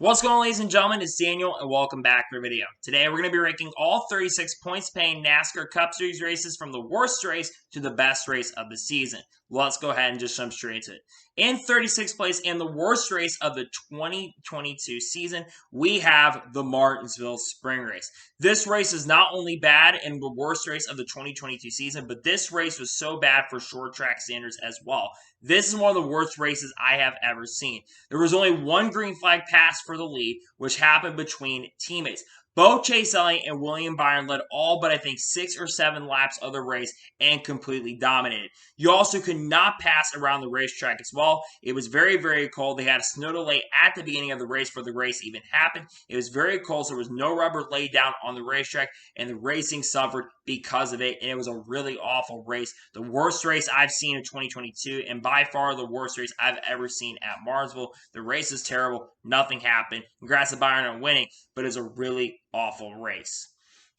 What's going on, ladies and gentlemen? It's Daniel, and welcome back to the video. Today, we're going to be ranking all 36 points-paying NASCAR Cup Series races from the worst race to the best race of the season. Let's go ahead and just jump straight into it. In 36th place and the worst race of the 2022 season, we have the Martinsville Spring Race. This race is not only bad and the worst race of the 2022 season, but this race was so bad for short track standards as well. This is one of the worst races I have ever seen. There was only one green flag pass for the lead, which happened between teammates. Both Chase Elliott and William Byron led all but I think 6 or 7 laps of the race and completely dominated. You also could not pass around the racetrack as well. It was very, very cold. They had a snow delay at the beginning of the race before the race even happened. It was very cold, so there was no rubber laid down on the racetrack, and the racing suffered because of it, and it was a really awful race. The worst race I've seen in 2022, and by far the worst race I've ever seen at Martinsville. The race is terrible. Nothing happened. Congrats to Byron on winning, but it's a really awful race.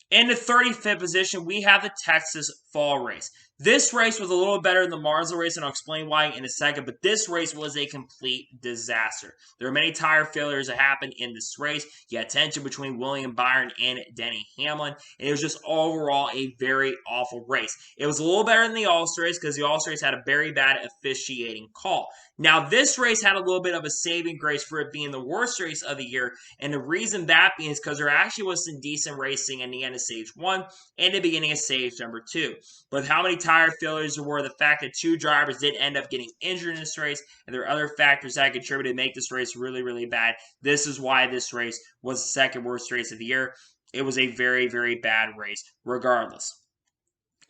In the 35th position, we have the Texas Fall Race. This race was a little better than the Martinsville race, and I'll explain why in a second, but this race was a complete disaster. There were many tire failures that happened in this race. You had tension between William Byron and Denny Hamlin, and it was just overall a very awful race. It was a little better than the All-Star race because the All-Star race had a very bad officiating call. Now, this race had a little bit of a saving grace for it being the worst race of the year, and the reason that being is because there actually was some decent racing in the end of Stage 1 and the beginning of Stage number 2. But how many tire failures there were, the fact that 2 drivers did end up getting injured in this race, and there are other factors that contributed to make this race really, really bad. This is why this race was the second worst race of the year. It was a very, very bad race regardless.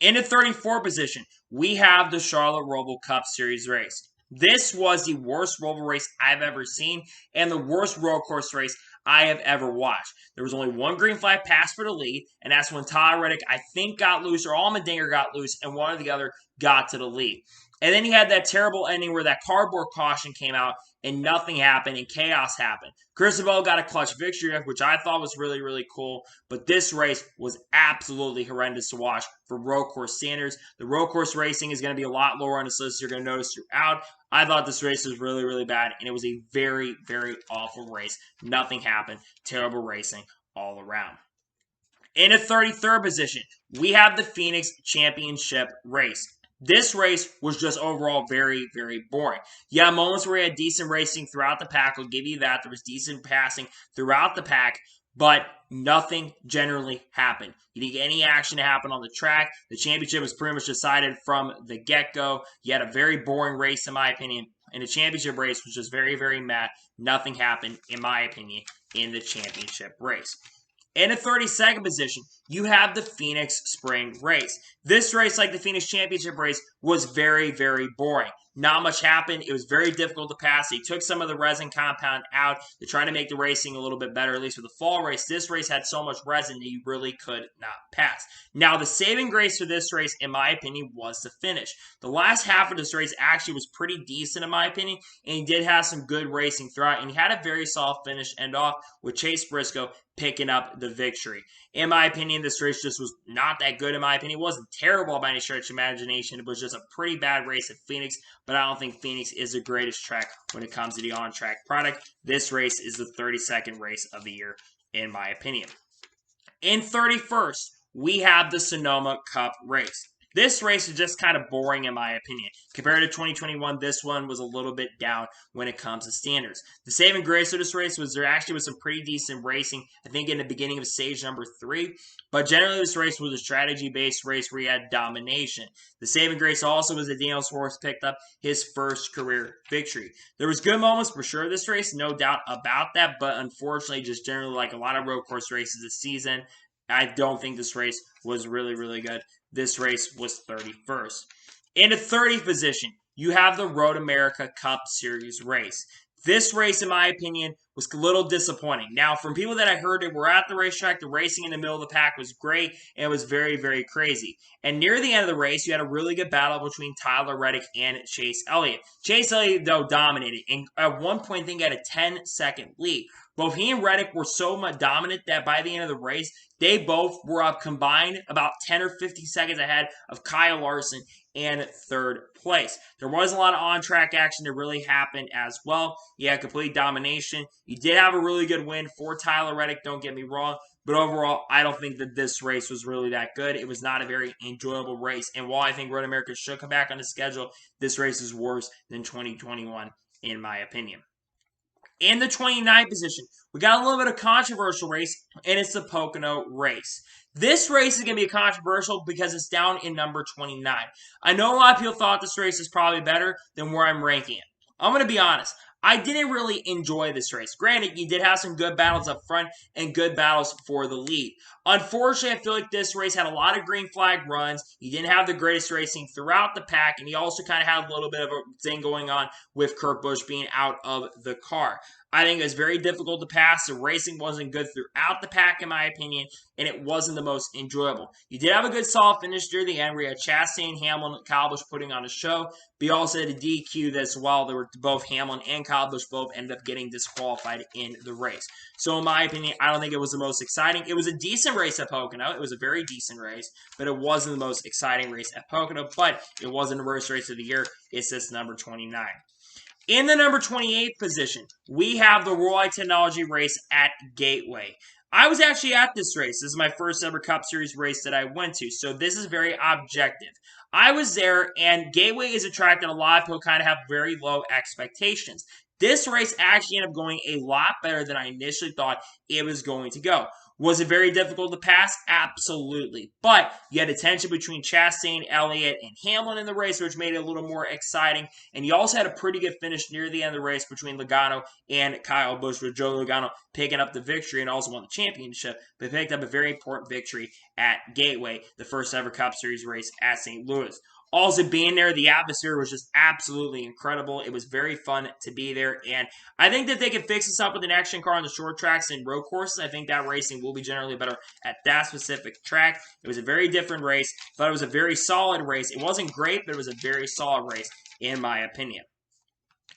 In the 34th position, we have the Charlotte Roval Cup Series race. This was the worst Roval race I've ever seen and the worst road course race I have ever watched. There was only one green flag pass for the lead, and that's when Tyler Reddick, I think, got loose, or Allmendinger got loose, and one or the other got to the lead. And then you had that terrible ending where that cardboard caution came out and nothing happened and chaos happened. Cristobal got a clutch victory, which I thought was really, really cool. But this race was absolutely horrendous to watch for road course standards. The road course racing is going to be a lot lower on this list. You're going to notice throughout. I thought this race was really, really bad, and it was a very, very awful race. Nothing happened. Terrible racing all around. In the 33rd position, we have the Phoenix Championship race. This race was just overall very, very boring. Yeah, moments where we had decent racing throughout the pack. I'll give you that. There was decent passing throughout the pack, but nothing generally happened. You didn't get any action to happen on the track. The championship was pretty much decided from the get-go. You had a very boring race, in my opinion, and the championship race was just very, very mad. Nothing happened, in my opinion, in the championship race. In the 32nd position, you have the Phoenix Spring Race. This race, like the Phoenix Championship race, was very, very boring. Not much happened. It was very difficult to pass. They took some of the resin compound out to try to make the racing a little bit better, at least for the fall race. This race had so much resin that you really could not pass. Now, the saving grace for this race, in my opinion, was the finish. The last half of this race actually was pretty decent, in my opinion, and he did have some good racing throughout, and he had a very soft finish end off with Chase Briscoe picking up the victory. In my opinion, this race just was not that good, in my opinion. It wasn't terrible by any stretch of imagination. It was just a pretty bad race at Phoenix, but I don't think Phoenix is the greatest track when it comes to the on-track product. This race is the 32nd race of the year, in my opinion. In 31st, we have the Sonoma Cup race. This race is just kind of boring in my opinion. Compared to 2021, this one was a little bit down when it comes to standards. The saving grace of this race was there actually was some pretty decent racing, I think in the beginning of stage number 3. But generally this race was a strategy-based race where you had domination. The saving grace also was that Daniel Suarez picked up his first career victory. There was good moments for sure this race, no doubt about that, but unfortunately just generally like a lot of road course races this season, I don't think this race was really, really good. This race was 31st. In the 30th position, you have the Road America Cup Series race. This race, in my opinion, was a little disappointing. Now, from people that I heard that were at the racetrack, the racing in the middle of the pack was great, and it was very, very crazy. And near the end of the race, you had a really good battle between Tyler Reddick and Chase Elliott. Chase Elliott, though, dominated, and at one point, I think he had a 10-second lead. Both he and Reddick were so much dominant that by the end of the race, they both were up combined about 10 or 15 seconds ahead of Kyle Larson and third place. There was a lot of on-track action that really happened as well. You had complete domination. You did have a really good win for Tyler Reddick, don't get me wrong. But overall, I don't think that this race was really that good. It was not a very enjoyable race. And while I think Road America should come back on the schedule, this race is worse than 2021, in my opinion. In the 29th position, we got a little bit of controversial race, and it's the Pocono race. This race is going to be controversial because it's down in number 29. I know a lot of people thought this race is probably better than where I'm ranking it. I'm going to be honest. I didn't really enjoy this race. Granted, you did have some good battles up front and good battles for the lead. Unfortunately, I feel like this race had a lot of green flag runs. You didn't have the greatest racing throughout the pack, and you also kind of had a little bit of a thing going on with Kurt Busch being out of the car. I think it was very difficult to pass. The racing wasn't good throughout the pack, in my opinion, and it wasn't the most enjoyable. You did have a good solid finish near the end where you had Chastain, Hamlin, and Kyle Busch putting on a show. But you also had a DQ as well. There were both Hamlin and Kyle Busch both ended up getting disqualified in the race. So in my opinion, I don't think it was the most exciting. It was a decent race at Pocono. It was a very decent race, but it wasn't the most exciting race at Pocono. But it wasn't the worst race of the year. It sits number 29. In the number 28 position, we have the Roy Technology race at Gateway. I was actually at this race. This is my first ever Cup Series race that I went to, so this is very objective. I was there, and Gateway is a track that a lot of people kind of have very low expectations. This race actually ended up going a lot better than I initially thought it was going to go. Was it very difficult to pass? Absolutely. But you had a tension between Chastain, Elliott, and Hamlin in the race, which made it a little more exciting. And you also had a pretty good finish near the end of the race between Logano and Kyle Busch, with Joe Logano picking up the victory and also won the championship, but picked up a very important victory at Gateway, the first ever Cup Series race at St. Louis. Also being there, the atmosphere was just absolutely incredible. It was very fun to be there, and I think that they could fix this up with an action car on the short tracks and road courses. I think that racing will be generally better at that specific track. It was a very different race. I thought it was a very solid race. It wasn't great, but it was a very solid race, in my opinion.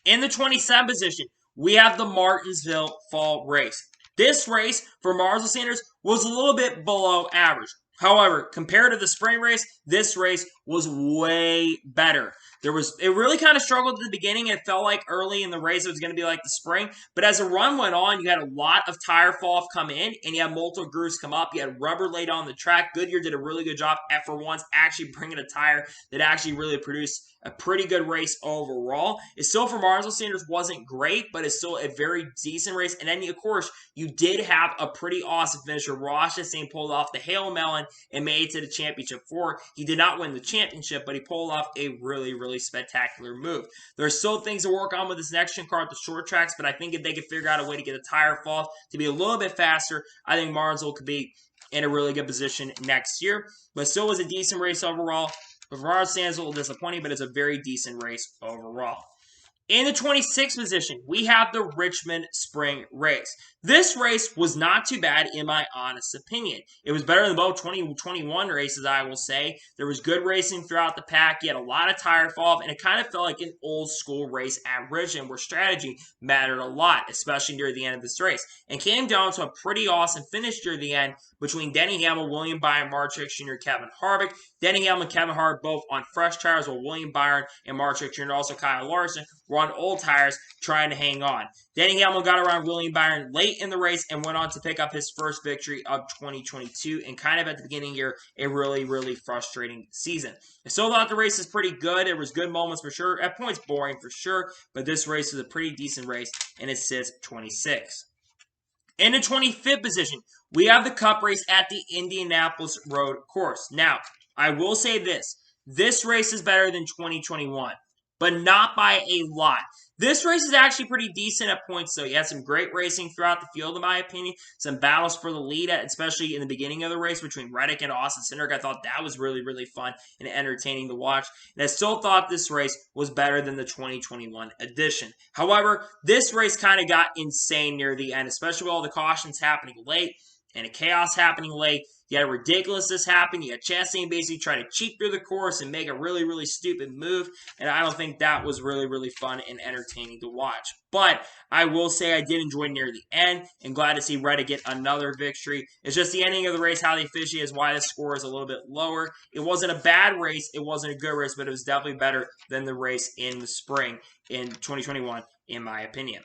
In the 27th position, we have the Martinsville Fall Race. This race for Marshall Sanders was a little bit below average. However, compared to the spring race, this race was way better. It really kind of struggled at the beginning. It felt like early in the race it was going to be like the spring. But as the run went on, you had a lot of tire fall off come in, and you had multiple grooves come up. You had rubber laid on the track. Goodyear did a really good job for once actually bringing a tire that actually really produced a pretty good race overall. It's still for Marshall Sanders wasn't great, but it's still a very decent race. And then, of course, you did have a pretty awesome finisher. Ross Chastain pulled off the Hail Melon and made it to the championship four. He did not win the championship, but he pulled off a really, really spectacular move. There's still things to work on with this next gen car at the short tracks, but I think if they could figure out a way to get the tire fall to be a little bit faster, I think Martinsville could be in a really good position next year. But still was a decent race overall. Ferrari stands a little disappointing, but it's a very decent race overall. In the 26th position, we have the Richmond Spring Race. This race was not too bad, in my honest opinion. It was better than both 2021 races, I will say. There was good racing throughout the pack. You had a lot of tire fall off, and it kind of felt like an old school race at Richmond where strategy mattered a lot, especially near the end of this race. And came down to a pretty awesome finish near the end between Denny Hamlin, William Byron, Mark Truex Jr., Kevin Harvick. Denny Hamlin and Kevin Harvick both on fresh tires, while William Byron and Mark Truex Jr., and also Kyle Larson, were on old tires trying to hang on. Denny Hamlin got around William Byron late in the race and went on to pick up his first victory of 2022, and kind of at the beginning here, a really, really frustrating season. I still thought the race was pretty good. There was good moments for sure. At points, boring for sure, but this race was a pretty decent race, and it sits 26. In the 25th position, we have the Cup race at the Indianapolis Road Course. Now, I will say this. This race is better than 2021, but not by a lot. This race is actually pretty decent at points, though. You had some great racing throughout the field, in my opinion. Some battles for the lead, especially in the beginning of the race between Reddick and Austin Cindric. I thought that was really, really fun and entertaining to watch. And I still thought this race was better than the 2021 edition. However, this race kind of got insane near the end, especially with all the cautions happening late. and a chaos happening late. You had a ridiculousness happen. You had Chastain basically try to cheat through the course and make a really, really stupid move. And I don't think that was really, really fun and entertaining to watch. But I will say I did enjoy near the end and glad to see Reddit get another victory. It's just the ending of the race, how they officiate is why the score is a little bit lower. It wasn't a bad race. It wasn't a good race, but it was definitely better than the race in the spring in 2021, in my opinion.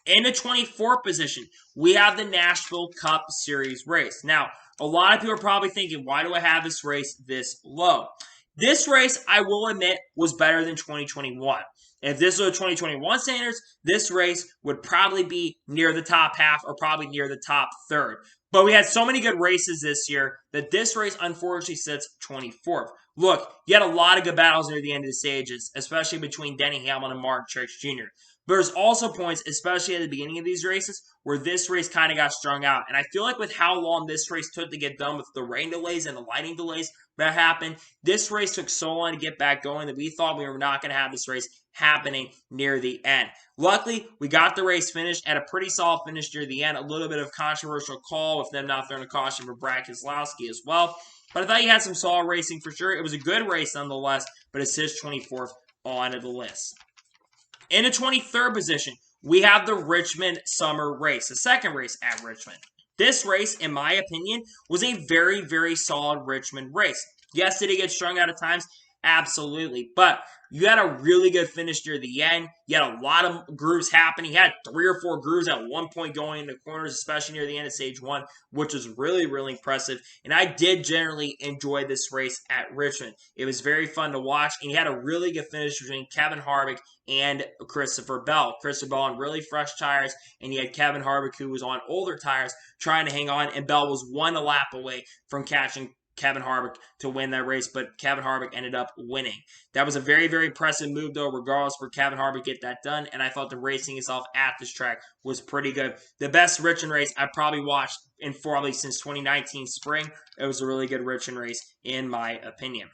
In the 24th position, we have the Nashville Cup Series race. Now, a lot of people are probably thinking, why do I have this race this low? This race, I will admit, was better than 2021. If this was 2021 standards, this race would probably be near the top half or probably near the top third. But we had so many good races this year that this race unfortunately sits 24th. Look, you had a lot of good battles near the end of the stages, especially between Denny Hamlin and Martin Truex Jr. But there's also points, especially at the beginning of these races, where this race kind of got strung out. And I feel like with how long this race took to get done with the rain delays and the lighting delays that happened, this race took so long to get back going that we thought we were not going to have this race happening near the end. Luckily, we got the race finished at a pretty solid finish near the end. A little bit of controversial call with them not throwing a caution for Brad Keselowski as well. But I thought you had some solid racing for sure. It was a good race nonetheless, but it's his 24th on the list. In the 23rd position, we have the Richmond Summer Race, the second race at Richmond. This race, in my opinion, was a very, very solid Richmond race. Yes, did it get strung out at times? Absolutely. But you had a really good finish near the end. You had a lot of grooves happening. You had 3 or 4 grooves at one point going into corners, especially near the end of stage 1, which was really, really impressive. And I did generally enjoy this race at Richmond. It was very fun to watch, and you had a really good finish between Kevin Harvick and Christopher Bell. Christopher Bell on really fresh tires, and you had Kevin Harvick, who was on older tires, trying to hang on, and Bell was 1 lap away from catching Kevin Harvick to win that race, but Kevin Harvick ended up winning. That was a very, very impressive move, though, regardless for Kevin Harvick to get that done, and I thought the racing itself at this track was pretty good. The best Richmond race I probably watched in probably since 2019 spring. It was a really good Richmond race, in my opinion.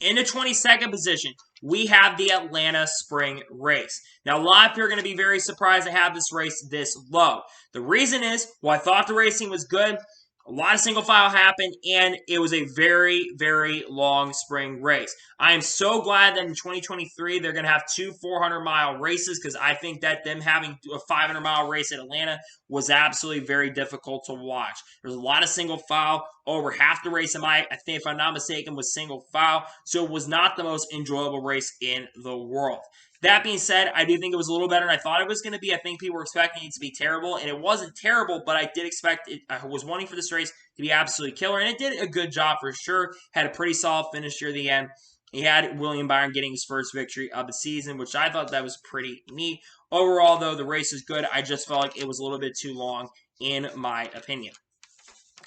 In the 22nd position, we have the Atlanta Spring Race. Now, a lot of people are going to be very surprised to have this race this low. The reason is, well, I thought the racing was good. A lot of single file happened, and it was a very, very long spring race. I am so glad that in 2023 they're going to have 2 400-mile races, because I think that them having a 500-mile race at Atlanta was absolutely very difficult to watch. There's a lot of single file. Over half the race, I think, if I'm not mistaken, was single file, so it was not the most enjoyable race in the world. That being said, I do think it was a little better than I thought it was going to be. I think people were expecting it to be terrible, and it wasn't terrible, but I did expect it. I was wanting for this race to be absolutely killer, and it did a good job for sure. Had a pretty solid finish near the end. He had William Byron getting his first victory of the season, which I thought that was pretty neat. Overall, though, the race is good. I just felt like it was a little bit too long, in my opinion.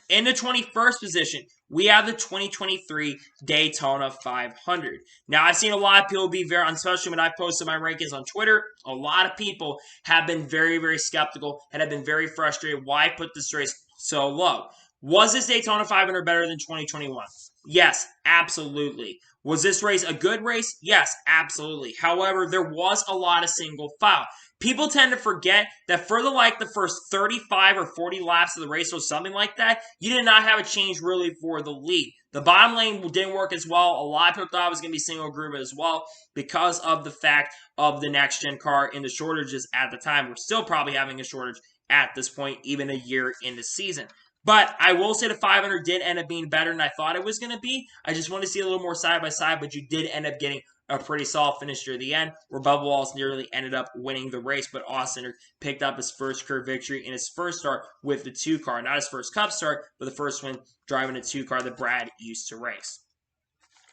In the 21st position, we have the 2023 Daytona 500. Now, I've seen a lot of people be very, especially when I posted my rankings on Twitter, a lot of people have been very, very skeptical and have been very frustrated why I put this race so low. Was this Daytona 500 better than 2021? Yes, absolutely. Was this race a good race? Yes, absolutely. However, there was a lot of single file. People tend to forget that for the first 35 or 40 laps of the race or something like that, you did not have a change really for the lead. The bottom lane didn't work as well. A lot of people thought it was going to be single groove as well because of the fact of the next-gen car and the shortages at the time. We're still probably having a shortage at this point, even a year in the season. But I will say the 500 did end up being better than I thought it was going to be. I just want to see a little more side-by-side, but you did end up getting a pretty solid finish near the end, where Bubba Wallace nearly ended up winning the race, but Austin picked up his first career victory in his first start with the 2 car. Not his first Cup start, but the first one driving a 2 car that Brad used to race.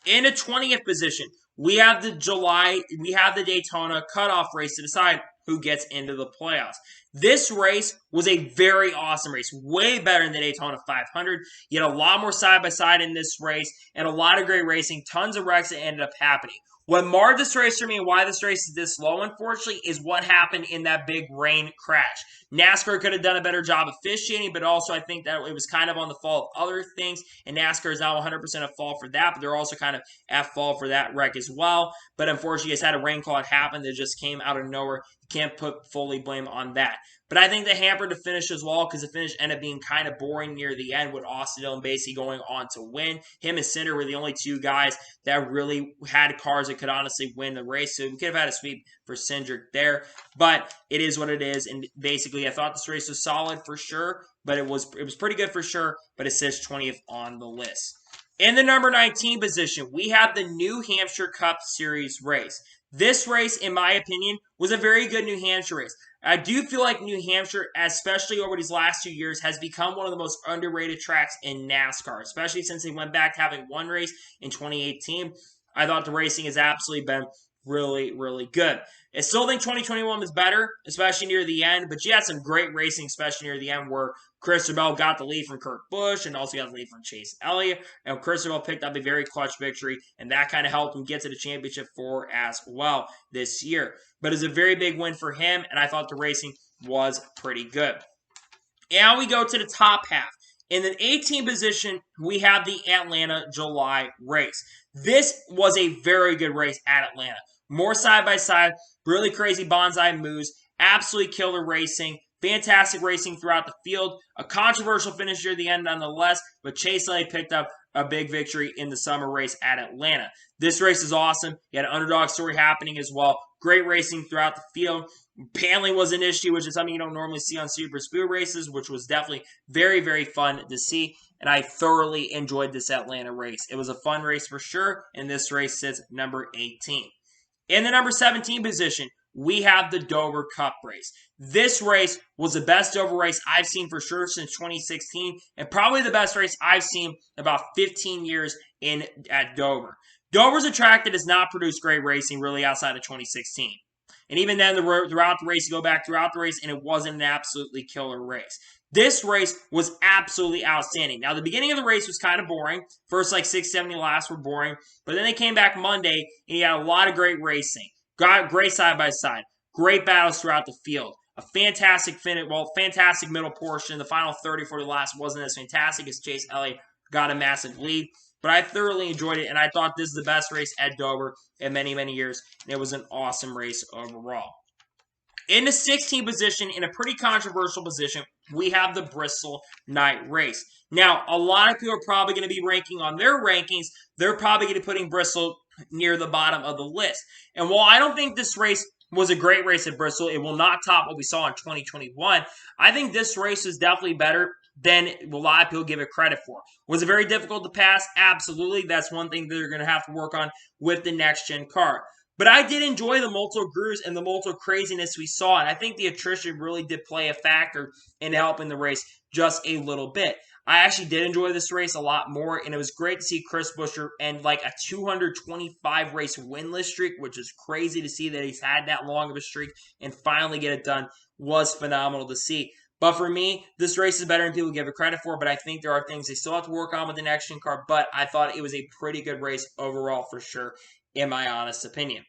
In the 20th position, we have the Daytona cutoff race to decide who gets into the playoffs. This race was a very awesome race, way better than the Daytona 500. You had a lot more side-by-side in this race, and a lot of great racing, tons of wrecks that ended up happening. What marred this race for me and why this race is this low, unfortunately, is what happened in that big rain crash. NASCAR could have done a better job officiating, but also I think that it was kind of on the fault of other things, and NASCAR is now 100% at fault for that, but they're also kind of at fault for that wreck as well. But unfortunately, you guys had a rain call that happened that just came out of nowhere. can't put fully blame on that. But I think they hampered the finish as well because the finish ended up being kind of boring near the end with Austin Dillon basically going on to win. Him and Cinder were the only two guys that really had cars that could honestly win the race. So we could have had a sweep for Cindric there. But it is what it is. And basically, I thought this race was solid for sure. But it was pretty good for sure. But it sits 20th on the list. In the number 19 position, we have the New Hampshire Cup Series race. This race, in my opinion, was a very good New Hampshire race. I do feel like New Hampshire, especially over these last 2 years, has become one of the most underrated tracks in NASCAR, especially since they went back to having one race in 2018. I thought the racing has absolutely been really, really good. I still think 2021 was better, especially near the end, but you had some great racing, especially near the end, where Christopher got the lead from Kurt Busch and also got the lead from Chase Elliott. And Christopher picked up a very clutch victory, and that kind of helped him get to the championship for as well this year. But it was a very big win for him, and I thought the racing was pretty good. And we go to the top half. In the 18th position, we have the Atlanta July race. This was a very good race at Atlanta. More side-by-side, really crazy bonsai moves, absolutely killer racing, fantastic racing throughout the field, a controversial finish near the end nonetheless, but Chase Elliott picked up a big victory in the summer race at Atlanta. This race is awesome. You had an underdog story happening as well. Great racing throughout the field. Paneling was an issue, which is something you don't normally see on super speed races, which was definitely very, very fun to see. And I thoroughly enjoyed this Atlanta race. It was a fun race for sure, and this race sits number 18. In the number 17 position, we have the Dover Cup race. This race was the best Dover race I've seen for sure since 2016, and probably the best race I've seen about 15 years at Dover. Dover's a track that does not produce great racing really outside of 2016. And even then, throughout the race, you go back throughout the race, and it wasn't an absolutely killer race. This race was absolutely outstanding. Now, the beginning of the race was kind of boring. First, 670 laps were boring. But then they came back Monday, and you had a lot of great racing. Got great side-by-side. Great battles throughout the field. A fantastic finish, fantastic middle portion. The final 30, 40 laps wasn't as fantastic as Chase Elliott got a massive lead. But I thoroughly enjoyed it, and I thought this is the best race at Dover in many, many years. And it was an awesome race overall. In the 16th position, in a pretty controversial position, we have the Bristol Night Race. Now, a lot of people are probably going to be ranking on their rankings. They're probably going to be putting Bristol near the bottom of the list. And while I don't think this race was a great race at Bristol, it will not top what we saw in 2021. I think this race is definitely better than a lot of people give it credit for. Was it very difficult to pass? Absolutely. That's one thing that they're going to have to work on with the next-gen car. But I did enjoy the multiple grooves and the multiple craziness we saw, and I think the attrition really did play a factor in helping the race just a little bit. I actually did enjoy this race a lot more, and it was great to see Chris Buescher end a 225 race winless streak, which is crazy to see that he's had that long of a streak and finally get it done. Was phenomenal to see. But for me, this race is better than people give it credit for, but I think there are things they still have to work on with the next-gen car, but I thought it was a pretty good race overall for sure, in my honest opinion.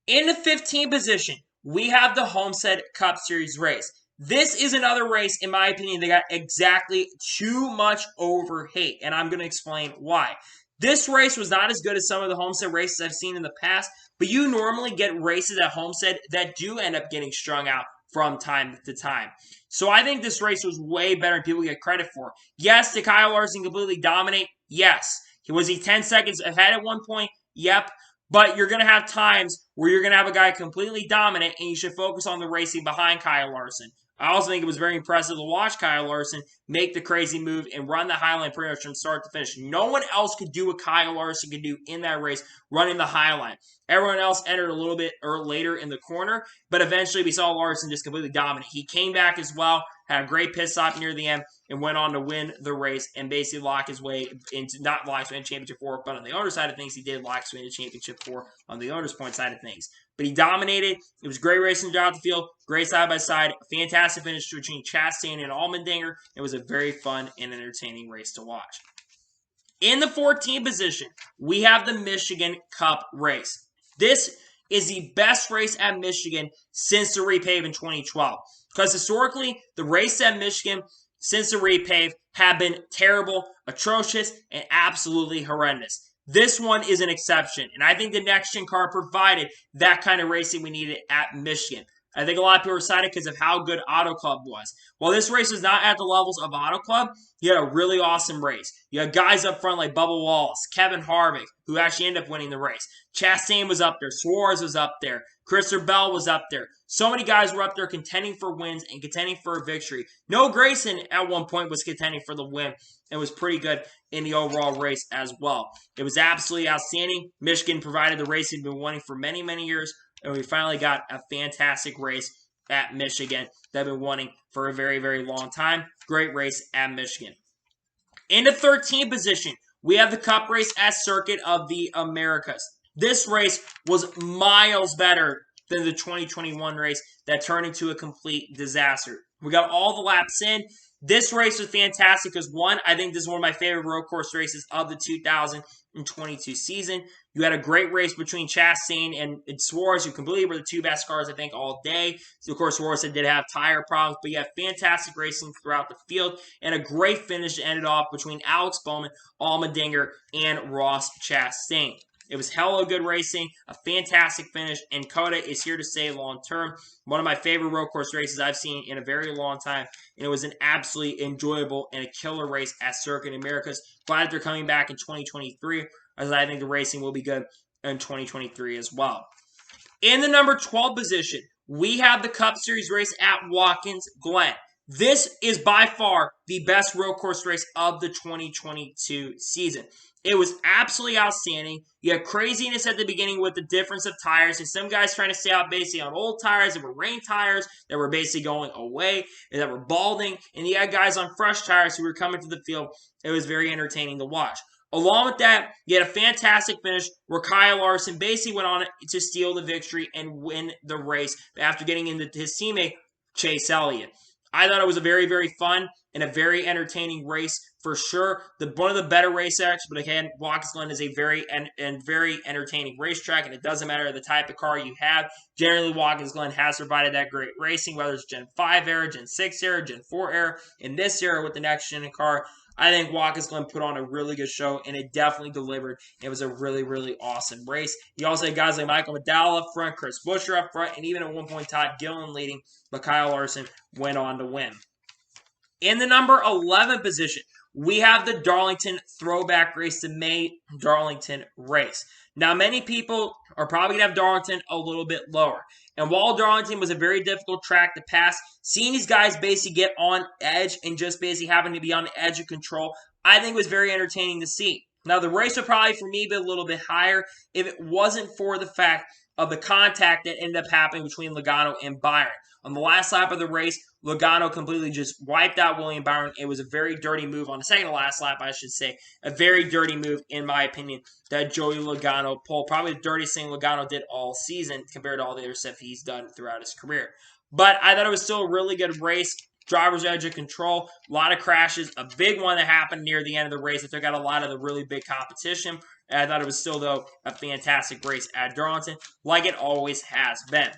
In the 15th position, we have the Homestead Cup Series race. This is another race, in my opinion, that got exactly too much over hate, and I'm going to explain why. This race was not as good as some of the Homestead races I've seen in the past, but you normally get races at Homestead that do end up getting strung out from time to time. So I think this race was way better than people get credit for. Yes, did Kyle Larson completely dominate? Yes. Was he 10 seconds ahead at one point? Yep. But you're going to have times where you're going to have a guy completely dominant, and you should focus on the racing behind Kyle Larson. I also think it was very impressive to watch Kyle Larson make the crazy move and run the Highline pretty much from start to finish. No one else could do what Kyle Larson could do in that race, running the Highline. Everyone else entered a little bit later in the corner, but eventually we saw Larson just completely dominate. He came back as well, had a great pit stop near the end, and went on to win the race and basically lock his way into, not lock his way into Championship 4, but on the owner side of things, he did lock his way into Championship 4 on the owner's point side of things. But he dominated. It was great racing throughout the field, great side-by-side, fantastic finish between Chastain and Allmendinger. It was a very fun and entertaining race to watch. In the 14th position, we have the Michigan Cup race. This is the best race at Michigan since the repave in 2012. Because historically, the race at Michigan since the repave have been terrible, atrocious, and absolutely horrendous. This one is an exception, and I think the next-gen car provided that kind of racing we needed at Michigan. I think a lot of people are excited because of how good Auto Club was. While this race was not at the levels of Auto Club, you had a really awesome race. You had guys up front like Bubba Wallace, Kevin Harvick, who actually ended up winning the race. Chastain was up there. Suarez was up there. Christopher Bell was up there. So many guys were up there contending for wins and contending for a victory. Noah Gragson at one point was contending for the win and was pretty good in the overall race as well. It was absolutely outstanding. Michigan provided the race we've been wanting for many, many years, and we finally got a fantastic race at Michigan that I've been wanting for a very, very long time. Great race at Michigan. In the 13th position, we have the Cup race at Circuit of the Americas. This race was miles better than the 2021 race that turned into a complete disaster. We got all the laps in. This race was fantastic because, one, I think this is one of my favorite road course races of the 2022 season. You had a great race between Chastain and Suarez, who completely were the two best cars, I think, all day. So, of course, Suarez did have tire problems, but you had fantastic racing throughout the field and a great finish that ended off between Alex Bowman, Allmendinger, and Ross Chastain. It was hella good racing, a fantastic finish, and COTA is here to stay long term. One of my favorite road course races I've seen in a very long time, and it was an absolutely enjoyable and a killer race at Circuit Americas. Glad they're coming back in 2023, as I think the racing will be good in 2023 as well. In the number 12 position, we have the Cup Series race at Watkins Glen. This is by far the best road course race of the 2022 season. It was absolutely outstanding. You had craziness at the beginning with the difference of tires, and some guys trying to stay out basically on old tires that were rain tires that were basically going away and that were balding, and you had guys on fresh tires who were coming to the field. It was very entertaining to watch. Along with that, you had a fantastic finish where Kyle Larson basically went on to steal the victory and win the race after getting into his teammate, Chase Elliott. I thought it was a very, very fun and a very entertaining race for sure. One of the better racetracks, but again, Watkins Glen is a very entertaining racetrack, and it doesn't matter the type of car you have. Generally, Watkins Glen has provided that great racing, whether it's Gen 5 era, Gen 6 era, Gen 4 era. In this era with the next gen car, I think Watkins Glen put on a really good show, and it definitely delivered. It was a really, really awesome race. You also had guys like Michael McDowell up front, Chris Buescher up front, and even at one point Todd Gilliland leading, but Kyle Larson went on to win. In the number 11 position, we have the Darlington Throwback Race, the May Darlington race. Now, many people are probably going to have Darlington a little bit lower. And while Darlington was a very difficult track to pass, seeing these guys basically get on edge and just basically having to be on the edge of control, I think was very entertaining to see. Now, the race would probably, for me, be a little bit higher if it wasn't for the fact of the contact that ended up happening between Logano and Byron. On the last lap of the race, Logano completely just wiped out William Byron. It was a very dirty move on the second to last lap, I should say. A very dirty move, in my opinion, that Joey Logano pulled. Probably the dirtiest thing Logano did all season compared to all the other stuff he's done throughout his career. But I thought it was still a really good race. Driver's edge of control, a lot of crashes, a big one that happened near the end of the race that took out a lot of the really big competition. And I thought it was still, though, a fantastic race at Darlington, like it always has been.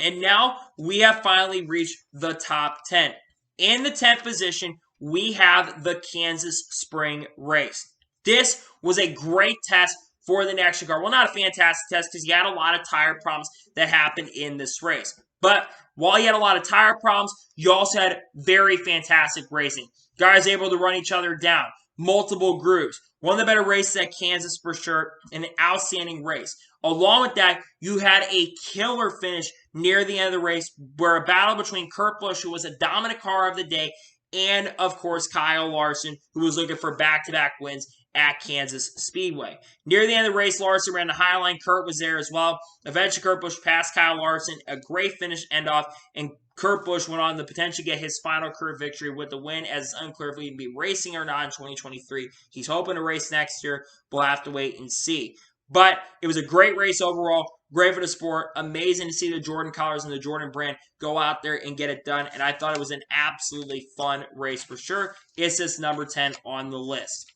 And now we have finally reached the top 10. In the 10th position, we have the Kansas Spring Race. This was a great test for the next car. Well, not a fantastic test because you had a lot of tire problems that happened in this race. But while you had a lot of tire problems, you also had very fantastic racing. Guys able to run each other down. Multiple grooves. One of the better races at Kansas for sure. An outstanding race. Along with that, you had a killer finish near the end of the race where a battle between Kurt Busch, who was a dominant car of the day, and, of course, Kyle Larson, who was looking for back-to-back wins at Kansas Speedway. Near the end of the race, Larson ran the high line. Kurt was there as well. Eventually, Kurt Busch passed Kyle Larson. A great finish end-off, and Kurt Busch went on to potentially get his final career victory with the win, as it's unclear if he can be racing or not in 2023. He's hoping to race next year. We'll have to wait and see. But it was a great race overall. Great for the sport. Amazing to see the Jordan colors and the Jordan brand go out there and get it done. And I thought it was an absolutely fun race for sure. It's just number 10 on the list.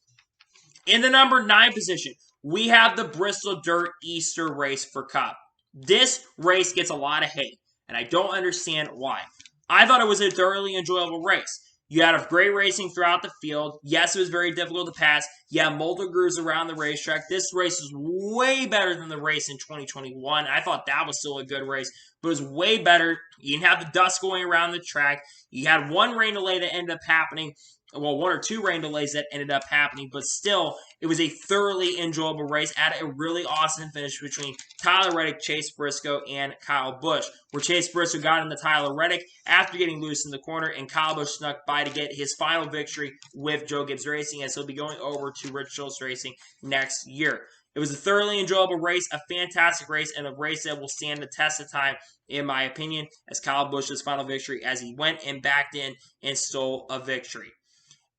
In the number 9 position, we have the Bristol Dirt Easter race for Cup. This race gets a lot of hate, and I don't understand why. I thought it was a thoroughly enjoyable race. You had a great racing throughout the field. Yes, it was very difficult to pass. You had multiple grooves around the racetrack. This race was way better than the race in 2021. I thought that was still a good race. but it was way better. You didn't have the dust going around the track. You had one rain delay that ended up happening. Well, one or two rain delays that ended up happening, but still, it was a thoroughly enjoyable race. Had a really awesome finish between Tyler Reddick, Chase Briscoe, and Kyle Busch, where Chase Briscoe got into Tyler Reddick after getting loose in the corner, and Kyle Busch snuck by to get his final victory with Joe Gibbs Racing, as he'll be going over to Rich Schultz Racing next year. It was a thoroughly enjoyable race, a fantastic race, and a race that will stand the test of time, in my opinion, as Kyle Busch's final victory as he went and backed in and stole a victory.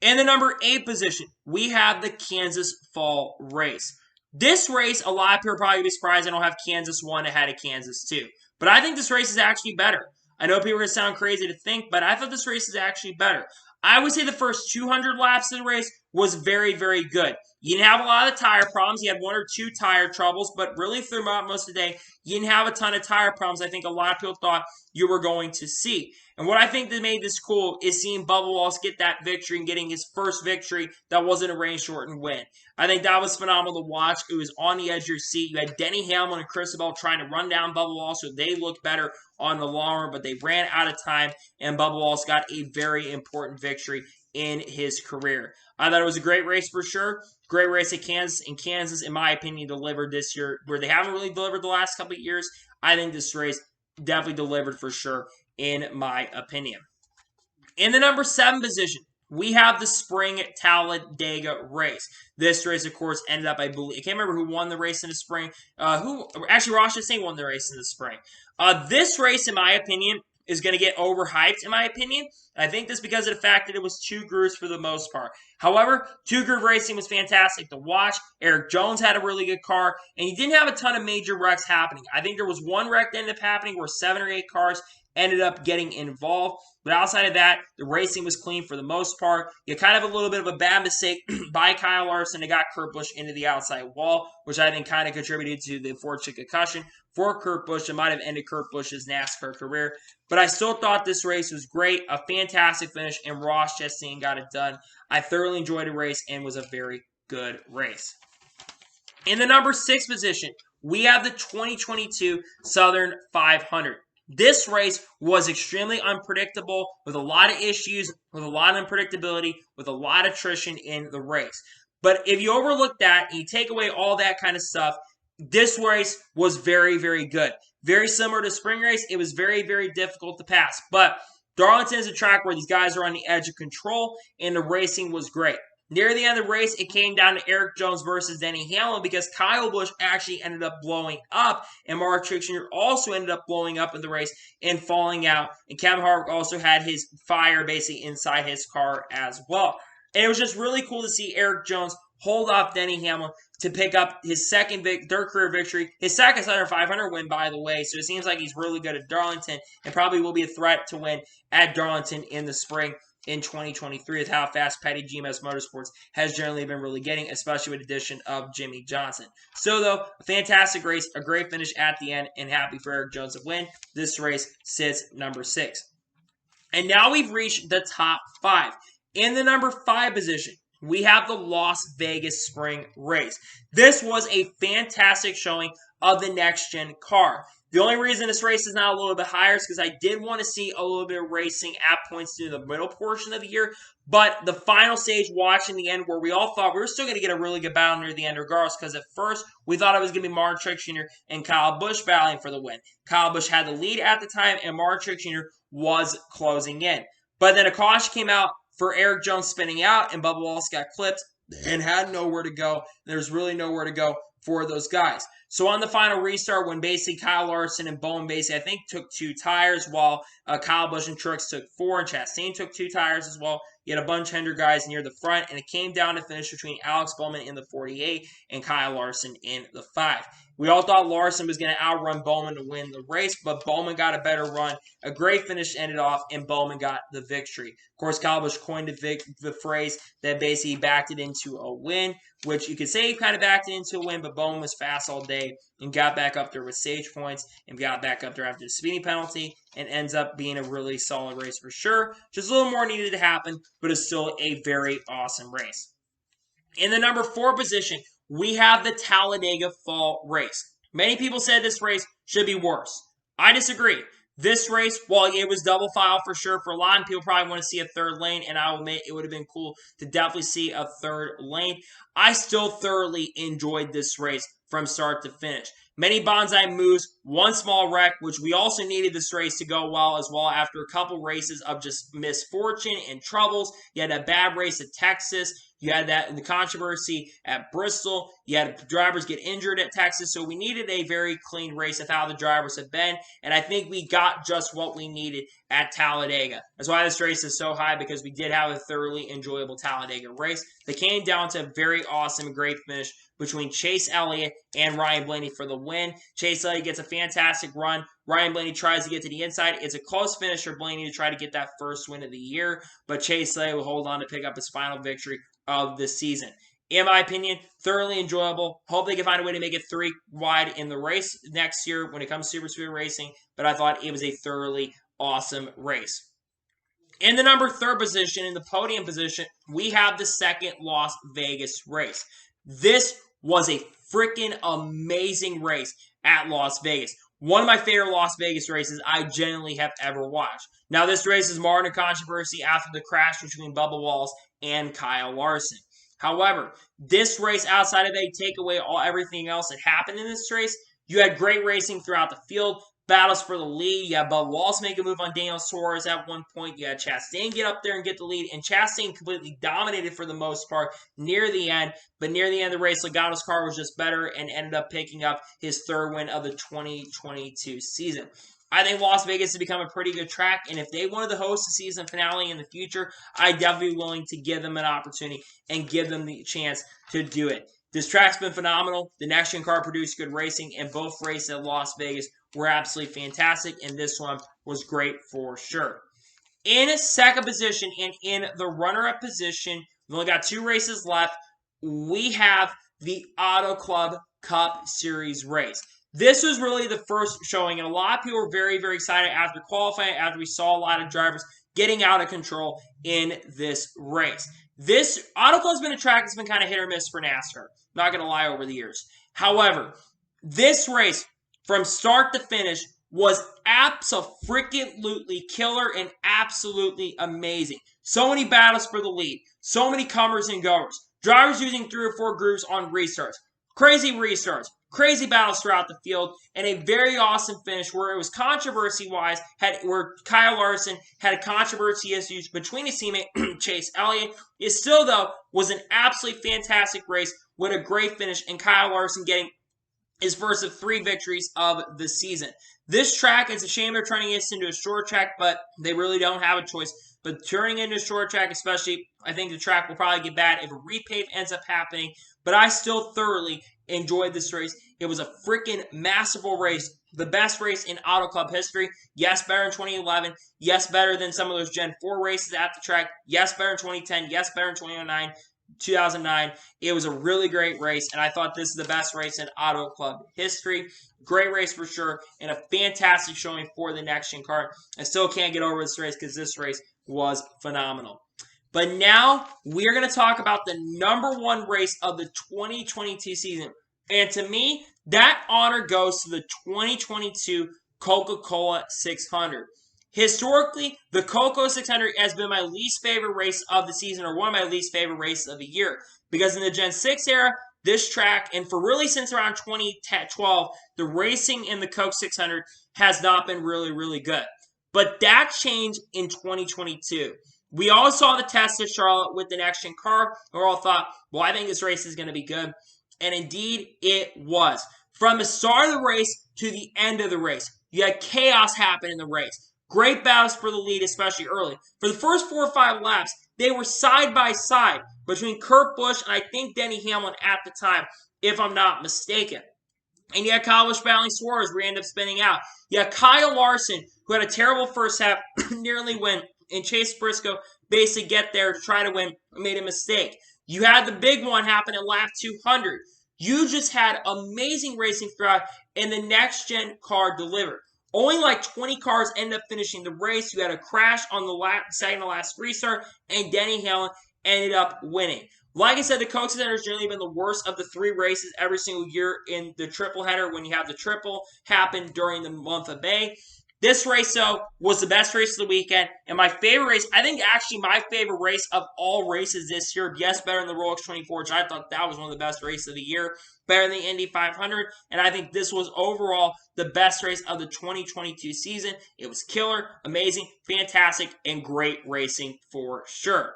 In the number 8 position, we have the Kansas Fall Race. This race, a lot of people are probably going to be surprised I don't have Kansas 1 ahead of Kansas 2. But I think this race is actually better. I know people are going to sound crazy to think, but I thought this race is actually better. I would say the first 200 laps of the race was very, very good. You didn't have a lot of tire problems. You had one or two tire troubles, but really throughout most of the day, you didn't have a ton of tire problems I think a lot of people thought you were going to see. And what I think that made this cool is seeing Bubba Wallace get that victory and getting his first victory that wasn't a rain-shortened win. I think that was phenomenal to watch. It was on the edge of your seat. You had Denny Hamlin and Christabel trying to run down Bubba Wallace so they looked better on the long run, but they ran out of time, and Bubba Wallace got a very important victory in his career. I thought it was a great race for sure. Great race at Kansas, and Kansas, in my opinion, delivered this year where they haven't really delivered the last couple of years. I think this race definitely delivered for sure, in my opinion. In the number 7 position, we have the Spring Talladega race. This race, of course, ended up, I believe, I can't remember who won the race in the spring. Actually, Ross Chastain won the race in the spring. This race, in my opinion, is going to get overhyped, in my opinion. I think this because of the fact that it was two grooves for the most part. However, two-groove racing was fantastic to watch. Eric Jones had a really good car, and he didn't have a ton of major wrecks happening. I think there was one wreck that ended up happening where 7 or 8 cars ended up getting involved. But outside of that, the racing was clean for the most part. You kind of a little bit of a bad mistake by Kyle Larson that got Kurt Busch into the outside wall, which I think kind of contributed to the unfortunate concussion for Kurt Busch. It might have ended Kurt Busch's NASCAR career. But I still thought this race was great, a fantastic finish, and Ross Chastain got it done. I thoroughly enjoyed the race and was a very good race. In the number 6 position, we have the 2022 Southern 500. This race was extremely unpredictable with a lot of issues, with a lot of unpredictability, with a lot of attrition in the race. But if you overlook that and you take away all that kind of stuff, this race was very, very good. Very similar to spring race. It was very, very difficult to pass. But Darlington is a track where these guys are on the edge of control, and the racing was great. Near the end of the race, it came down to Eric Jones versus Denny Hamlin because Kyle Busch actually ended up blowing up, and Mark Truex Jr. also ended up blowing up in the race and falling out. And Kevin Harvick also had his fire basically inside his car as well. And it was just really cool to see Eric Jones hold off Denny Hamlin to pick up his third career victory, his second Southern 500 win, by the way. So it seems like he's really good at Darlington and probably will be a threat to win at Darlington in the spring in 2023 with how fast Petty GMS Motorsports has generally been really getting, especially with the addition of Jimmy Johnson. So, though, a fantastic race, a great finish at the end, and happy for Eric Jones to win. This race sits number 6. And now we've reached the top 5. In the number 5 position, we have the Las Vegas Spring Race. This was a fantastic showing of the next-gen car. The only reason this race is not a little bit higher is because I did want to see a little bit of racing at points through the middle portion of the year. But the final stage, watching the end, where we all thought we were still going to get a really good battle near the end regardless, because at first we thought it was going to be Mark Truex Jr. and Kyle Busch battling for the win. Kyle Busch had the lead at the time, and Mark Truex Jr. was closing in. But then a caution came out for Eric Jones spinning out, and Bubba Wallace got clipped and had nowhere to go. There's really nowhere to go for those guys. So on the final restart, when basically Kyle Larson and Bowman basically, I think, took 2 tires, while Kyle Busch and Truex took 4, and Chastain took 2 tires as well. You had a bunch of Hendrick guys near the front, and it came down to finish between Alex Bowman in the 48 and Kyle Larson in the 5. We all thought Larson was going to outrun Bowman to win the race, but Bowman got a better run. A great finish ended off, and Bowman got the victory. Of course, Kyle Busch coined the phrase that basically backed it into a win, which you could say he kind of backed it into a win, but Bowman was fast all day and got back up there with stage points and got back up there after the speeding penalty and ends up being a really solid race for sure. Just a little more needed to happen, but it's still a very awesome race. In the number 4 position, we have the Talladega Fall Race. Many people said this race should be worse. I disagree. This race, while it was double file for sure, for a lot of people probably want to see a third lane, and I'll admit it would have been cool to definitely see a third lane. I still thoroughly enjoyed this race from start to finish. Many bonsai moves, one small wreck, which we also needed this race to go well as well after a couple races of just misfortune and troubles. You had a bad race at Texas. You had that in the controversy at Bristol. You had drivers get injured at Texas. So we needed a very clean race of how the drivers have been. And I think we got just what we needed at Talladega. That's why this race is so high, because we did have a thoroughly enjoyable Talladega race that came down to a very awesome, great finish between Chase Elliott and Ryan Blaney for the win. Chase Elliott gets a fantastic run. Ryan Blaney tries to get to the inside. It's a close finish for Blaney to try to get that first win of the year, but Chase Elliott will hold on to pick up his final victory of the season. In my opinion, thoroughly enjoyable. Hope they can find a way to make it 3 wide in the race next year when it comes to super speed racing, but I thought it was a thoroughly awesome race. In the number 3rd position, in the podium position, we have the second Las Vegas race. This was a freaking amazing race at Las Vegas. One of my favorite Las Vegas races I genuinely have ever watched. Now, this race is marred in controversy after the crash between Bubba Wallace and Kyle Larson. However, this race, outside of take away everything else that happened in this race, you had great racing throughout the field, battles for the lead. You had Bubba Wallace make a move on Daniel Suarez at one point. You had Chastain get up there and get the lead, and Chastain completely dominated for the most part near the end. But near the end of the race, Logano's car was just better and ended up picking up his 3rd win of the 2022 season. I think Las Vegas has become a pretty good track, and if they wanted to host a season finale in the future, I'd definitely be willing to give them an opportunity and give them the chance to do it. This track's been phenomenal. The next-gen car produced good racing, and both races at Las Vegas were absolutely fantastic, and this one was great for sure. In 2nd position and in the runner-up position, we've only got 2 races left. We have the Auto Club Cup Series race. This was really the first showing, and a lot of people were very, very excited after qualifying, after we saw a lot of drivers getting out of control in this race. This Auto Club's been a track that's been kind of hit or miss for NASCAR. Not going to lie, over the years. However, this race, from start to finish, was absolutely killer and absolutely amazing. So many battles for the lead. So many comers and goers. Drivers using 3 or 4 groups on restarts. Crazy restarts. Crazy battles throughout the field, and a very awesome finish where it was controversy-wise, where Kyle Larson had a controversy issues between his teammate, Chase Elliott. It still, though, was an absolutely fantastic race with a great finish, and Kyle Larson getting his first of 3 victories of the season. This track, it's a shame they're turning this into a short track, but they really don't have a choice. But turning into a short track, especially, I think the track will probably get bad if a repave ends up happening. But I still thoroughly enjoyed this race. It was a freaking masterful race. The best race in Auto Club history. Yes, better in 2011. Yes, better than some of those Gen 4 races at the track. Yes, better in 2010. Yes, better in 2009. It was a really great race, and I thought this is the best race in Auto Club history. Great race for sure, and a fantastic showing for the next-gen car. I still can't get over this race because this race was phenomenal. But now we're going to talk about the number 1 race of the 2022 season. And to me, that honor goes to the 2022 Coca-Cola 600. Historically, the Coco 600 has been my least favorite race of the season, or one of my least favorite races of the year. Because in the Gen 6 era, this track, and for really since around 2012, the racing in the Coke 600 has not been really, really good. But that changed in 2022. We all saw the test of Charlotte with the next-gen car. We all thought, well, I think this race is going to be good. And indeed, it was. From the start of the race to the end of the race, you had chaos happen in the race. Great battles for the lead, especially early. For the first 4 or 5 laps, they were side by side between Kurt Busch and I think Denny Hamlin at the time, if I'm not mistaken. And you had Kyle Busch battling Suarez, where he ended up spinning out. You had Kyle Larson, who had a terrible first half, nearly win, and Chase Briscoe basically get there to try to win, made a mistake. You had the big one happen at lap 200. You just had amazing racing throughout, and the next-gen car delivered. Only like 20 cars ended up finishing the race. You had a crash on the second to last restart, and Denny Hamlin ended up winning. Like I said, the Coke Center has generally been the worst of the 3 races every single year in the triple header when you have the triple happen during the month of May. This race, though, was the best race of the weekend. And my favorite race, I think actually my favorite race of all races this year, yes, better than the Rolex 24, which I thought that was one of the best races of the year, better than the Indy 500. And I think this was overall the best race of the 2022 season. It was killer, amazing, fantastic, and great racing for sure.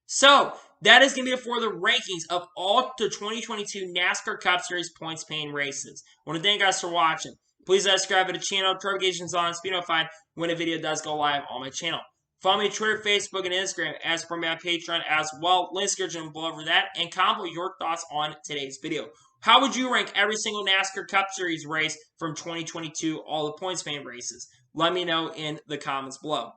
So, that is going to be it for the rankings of all the 2022 NASCAR Cup Series points paying races. I want to thank you guys for watching. Please subscribe to the channel, notifications on, so be notified when a video does go live on my channel. Follow me on Twitter, Facebook, and Instagram as for me on Patreon as well. Links are below over that. And comment your thoughts on today's video. How would you rank every single NASCAR Cup Series race from 2022, all the points paying races? Let me know in the comments below.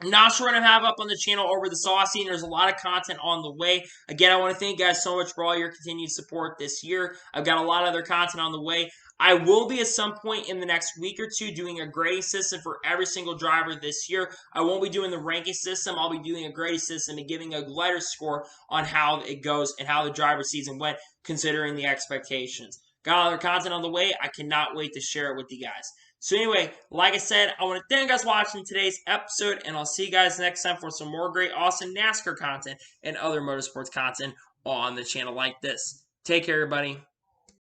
I'm not sure what I have up on the channel over the saucy. There's a lot of content on the way. Again, I want to thank you guys so much for all your continued support this year. I've got a lot of other content on the way. I will be at some point in the next week or two doing a grading system for every single driver this year. I won't be doing the ranking system. I'll be doing a grading system and giving a lighter score on how it goes and how the driver season went, considering the expectations. Got other content on the way. I cannot wait to share it with you guys. So anyway, like I said, I want to thank you guys for watching today's episode, and I'll see you guys next time for some more great, awesome NASCAR content and other motorsports content on the channel like this. Take care, everybody.